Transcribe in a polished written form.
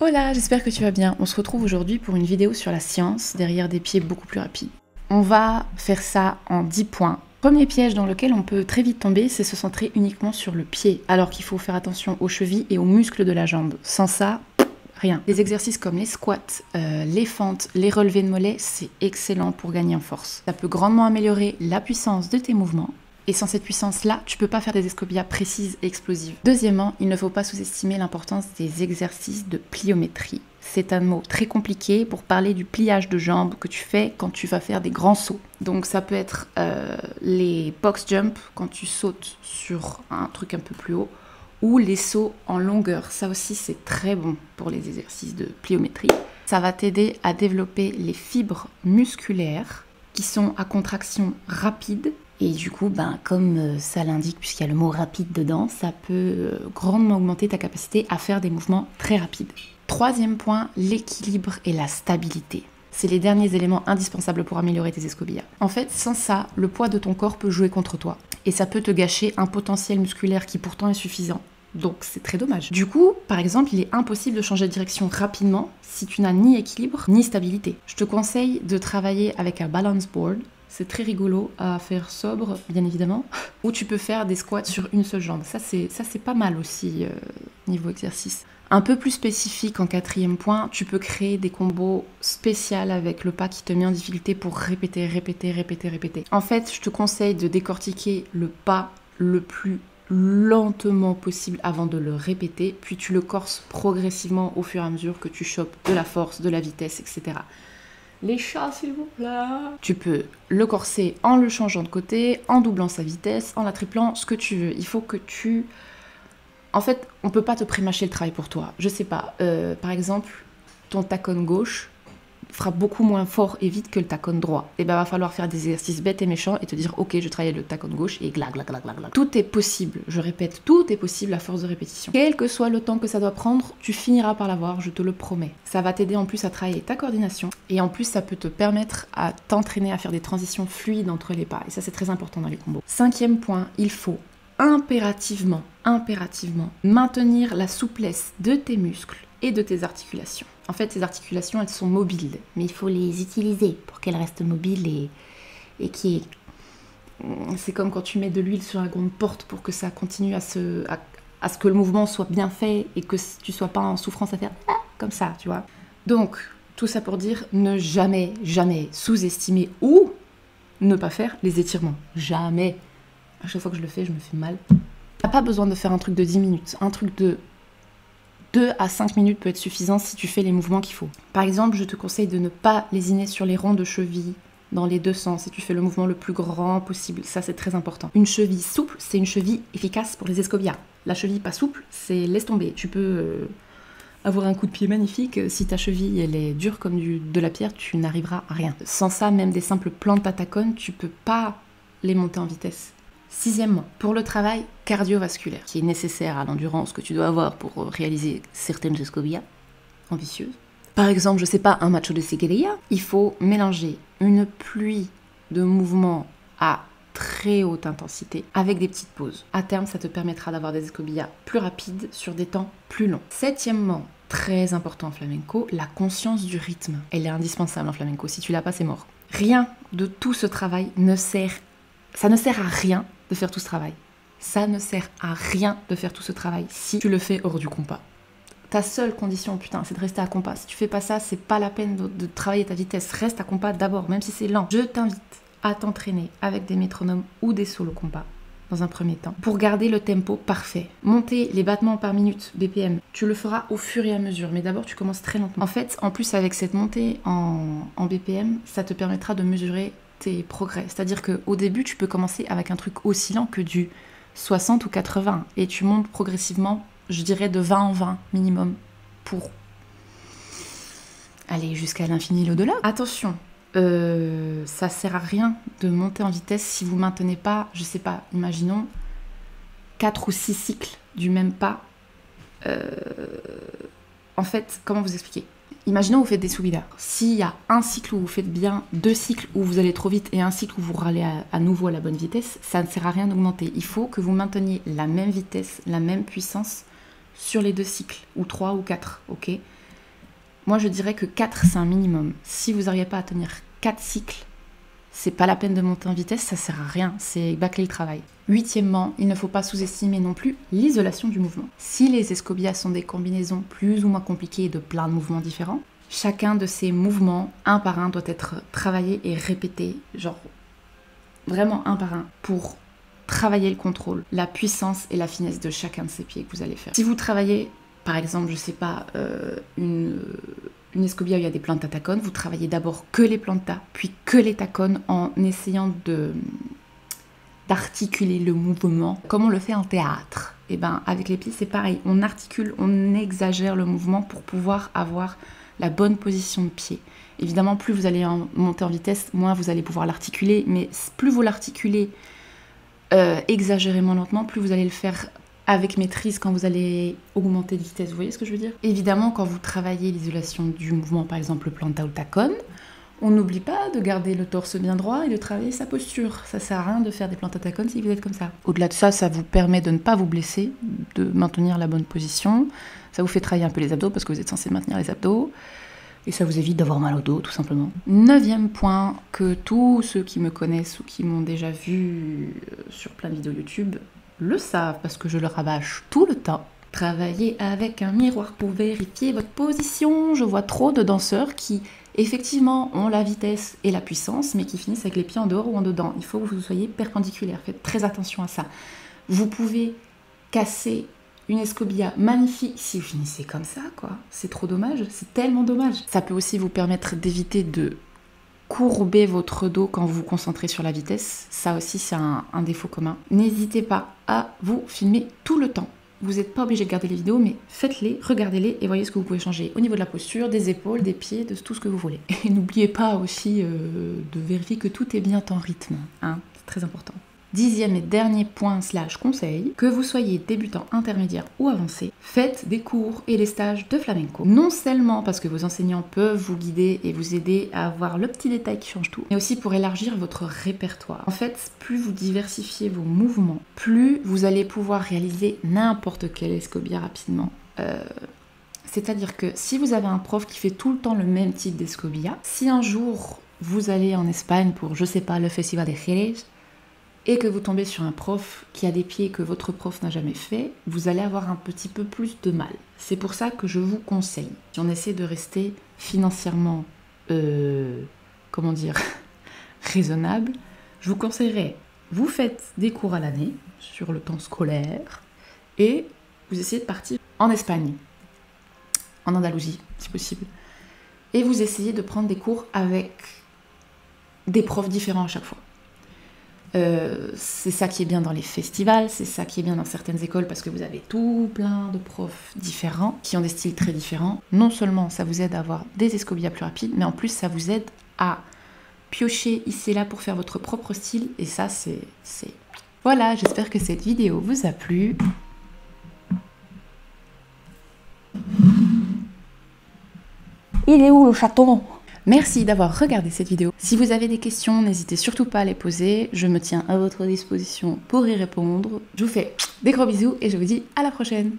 Hola, j'espère que tu vas bien. On se retrouve aujourd'hui pour une vidéo sur la science derrière des pieds beaucoup plus rapides. On va faire ça en 10 points. Premier piège dans lequel on peut très vite tomber, c'est se centrer uniquement sur le pied, alors qu'il faut faire attention aux chevilles et aux muscles de la jambe. Sans ça, rien. Des exercices comme les squats, les fentes, les relevés de mollets, c'est excellent pour gagner en force. Ça peut grandement améliorer la puissance de tes mouvements. Et sans cette puissance-là, tu peux pas faire des escobias précises et explosives. Deuxièmement, il ne faut pas sous-estimer l'importance des exercices de pliométrie. C'est un mot très compliqué pour parler du pliage de jambes que tu fais quand tu vas faire des grands sauts. Donc ça peut être les box jump quand tu sautes sur un truc un peu plus haut, ou les sauts en longueur. Ça aussi, c'est très bon pour les exercices de pliométrie. Ça va t'aider à développer les fibres musculaires qui sont à contraction rapide. Et du coup, comme ça l'indique, puisqu'il y a le mot rapide dedans, ça peut grandement augmenter ta capacité à faire des mouvements très rapides. Troisième point, l'équilibre et la stabilité. C'est les derniers éléments indispensables pour améliorer tes escobillas. En fait, sans ça, le poids de ton corps peut jouer contre toi. Et ça peut te gâcher un potentiel musculaire qui pourtant est suffisant. Donc c'est très dommage. Du coup, par exemple, il est impossible de changer de direction rapidement si tu n'as ni équilibre ni stabilité. Je te conseille de travailler avec un balance board. C'est très rigolo à faire sobre, bien évidemment, où tu peux faire des squats sur une seule jambe. Ça, c'est pas mal aussi, niveau exercice. Un peu plus spécifique en quatrième point, tu peux créer des combos spéciaux avec le pas qui te met en difficulté pour répéter. En fait, je te conseille de décortiquer le pas le plus lentement possible avant de le répéter, puis tu le corses progressivement au fur et à mesure que tu chopes de la force, de la vitesse, etc. Les chats, s'il vous plaît. Tu peux le corser en le changeant de côté, en doublant sa vitesse, en la triplant, ce que tu veux. Il faut que tu... En fait, on peut pas te prémâcher le travail pour toi. Je sais pas, par exemple, ton tacon gauche fera beaucoup moins fort et vite que le tacon droit. Et va falloir faire des exercices bêtes et méchants et te dire, ok, je travaille le tacon gauche et gla. Tout est possible, je répète, tout est possible à force de répétition. Quel que soit le temps que ça doit prendre, tu finiras par l'avoir, je te le promets. Ça va t'aider en plus à travailler ta coordination et en plus ça peut te permettre à t'entraîner à faire des transitions fluides entre les pas. Et ça c'est très important dans les combos. Cinquième point, il faut impérativement maintenir la souplesse de tes muscles et de tes articulations. En fait, ces articulations, elles sont mobiles, mais il faut les utiliser pour qu'elles restent mobiles et qui c'est comme quand tu mets de l'huile sur un gond de porte pour que ça continue à ce que le mouvement soit bien fait et que tu sois pas en souffrance à faire comme ça, tu vois. Donc, tout ça pour dire, ne jamais sous-estimer ou ne pas faire les étirements. Jamais. À chaque fois que je le fais, je me fais mal. T'as pas besoin de faire un truc de 10 minutes. Un truc de 2 à 5 minutes peut être suffisant si tu fais les mouvements qu'il faut. Par exemple, je te conseille de ne pas lésiner sur les ronds de cheville dans les deux sens et tu fais le mouvement le plus grand possible. Ça, c'est très important. Une cheville souple, c'est une cheville efficace pour les escobias. La cheville pas souple, c'est laisse tomber. Tu peux avoir un coup de pied magnifique. Si ta cheville, elle est dure comme de la pierre, tu n'arriveras à rien. Sans ça, même des simples plantes patacones, tu peux pas les monter en vitesse. Sixièmement, pour le travail cardiovasculaire, qui est nécessaire à l'endurance que tu dois avoir pour réaliser certaines escobias ambitieuses. Par exemple, je sais pas, un macho de segueria, il faut mélanger une pluie de mouvements à très haute intensité avec des petites pauses. À terme, ça te permettra d'avoir des escobias plus rapides sur des temps plus longs. Septièmement, très important en flamenco, la conscience du rythme. Elle est indispensable en flamenco. Si tu l'as pas, c'est mort. Rien de tout ce travail ne sert à rien de faire tout ce travail. Ça ne sert à rien de faire tout ce travail si tu le fais hors du compas. Ta seule condition, putain, c'est de rester à compas. Si tu fais pas ça, c'est pas la peine de travailler ta vitesse. Reste à compas d'abord, même si c'est lent. Je t'invite à t'entraîner avec des métronomes ou des solos compas dans un premier temps pour garder le tempo parfait. Monter les battements par minute, BPM, tu le feras au fur et à mesure, mais d'abord tu commences très lentement. En fait, en plus avec cette montée en BPM, ça te permettra de mesurer tes progrès. C'est-à-dire qu'au début, tu peux commencer avec un truc aussi lent que du 60 ou 80 et tu montes progressivement, je dirais de 20 en 20 minimum pour aller jusqu'à l'infini et l'au-delà. Attention, ça sert à rien de monter en vitesse si vous maintenez pas, je sais pas, imaginons 4 ou 6 cycles du même pas. En fait, comment vous expliquer ? Imaginons que vous faites des subidas. S'il y a un cycle où vous faites bien, 2 cycles où vous allez trop vite et un cycle où vous râlez à nouveau à la bonne vitesse, ça ne sert à rien d'augmenter. Il faut que vous mainteniez la même vitesse, la même puissance sur les 2 cycles, ou 3 ou 4, ok ? Moi, je dirais que 4, c'est un minimum. Si vous n'arrivez pas à tenir 4 cycles, c'est pas la peine de monter en vitesse, ça sert à rien, c'est bâcler le travail. Huitièmement, il ne faut pas sous-estimer non plus l'isolation du mouvement. Si les escobillas sont des combinaisons plus ou moins compliquées de plein de mouvements différents, chacun de ces mouvements, un par un, doit être travaillé et répété, genre vraiment un par un, pour travailler le contrôle, la puissance et la finesse de chacun de ces pieds que vous allez faire. Si vous travaillez, par exemple, je sais pas, une escobilla où il y a des plantas tacones, vous travaillez d'abord que les plantas, puis que les tacones en essayant d'articuler le mouvement comme on le fait en théâtre. Et ben avec les pieds c'est pareil, on articule, on exagère le mouvement pour pouvoir avoir la bonne position de pied. Évidemment, plus vous allez monter en vitesse, moins vous allez pouvoir l'articuler, mais plus vous l'articulez exagérément lentement, plus vous allez le faire avec maîtrise quand vous allez augmenter de vitesse. Vous voyez ce que je veux dire? Évidemment, quand vous travaillez l'isolation du mouvement, par exemple le planta ou le tacone, on n'oublie pas de garder le torse bien droit et de travailler sa posture. Ça sert à rien de faire des planta tacones si vous êtes comme ça. Au-delà de ça, ça vous permet de ne pas vous blesser, de maintenir la bonne position. Ça vous fait travailler un peu les abdos parce que vous êtes censé maintenir les abdos. Et ça vous évite d'avoir mal au dos, tout simplement. 9e point, que tous ceux qui me connaissent ou qui m'ont déjà vu sur plein de vidéos YouTube le savent, parce que je le rabâche tout le temps. Travaillez avec un miroir pour vérifier votre position. Je vois trop de danseurs qui, effectivement, ont la vitesse et la puissance, mais qui finissent avec les pieds en dehors ou en dedans. Il faut que vous soyez perpendiculaire. Faites très attention à ça. Vous pouvez casser une escobilla magnifique si vous finissez comme ça, quoi. C'est trop dommage, c'est tellement dommage. Ça peut aussi vous permettre d'éviter de courber votre dos quand vous vous concentrez sur la vitesse. Ça aussi, c'est un défaut commun. N'hésitez pas à vous filmer tout le temps. Vous n'êtes pas obligé de garder les vidéos, mais faites-les, regardez-les et voyez ce que vous pouvez changer au niveau de la posture, des épaules, des pieds, de tout ce que vous voulez. Et n'oubliez pas aussi de vérifier que tout est bien en rythme, hein, c'est très important. 10e et dernier point / conseil, que vous soyez débutant, intermédiaire ou avancé, faites des cours et des stages de flamenco. Non seulement parce que vos enseignants peuvent vous guider et vous aider à avoir le petit détail qui change tout, mais aussi pour élargir votre répertoire. En fait, plus vous diversifiez vos mouvements, plus vous allez pouvoir réaliser n'importe quelle escobilla rapidement. C'est-à-dire que si vous avez un prof qui fait tout le temps le même type d'escobilla, si un jour vous allez en Espagne pour, je sais pas, le Festival de Jerez, et que vous tombez sur un prof qui a des pieds que votre prof n'a jamais fait, vous allez avoir un petit peu plus de mal. C'est pour ça que je vous conseille, si on essaie de rester financièrement, comment dire, raisonnable, je vous conseillerais, vous faites des cours à l'année, sur le temps scolaire, et vous essayez de partir en Espagne, en Andalousie, si possible. Et vous essayez de prendre des cours avec des profs différents à chaque fois. C'est ça qui est bien dans les festivals, c'est ça qui est bien dans certaines écoles parce que vous avez tout plein de profs différents qui ont des styles très différents. Non seulement ça vous aide à avoir des escobillas plus rapides, mais en plus ça vous aide à piocher ici et là pour faire votre propre style et ça c'est... Voilà, j'espère que cette vidéo vous a plu. Il est où le chaton ? Merci d'avoir regardé cette vidéo. Si vous avez des questions, n'hésitez surtout pas à les poser. Je me tiens à votre disposition pour y répondre. Je vous fais des gros bisous et je vous dis à la prochaine.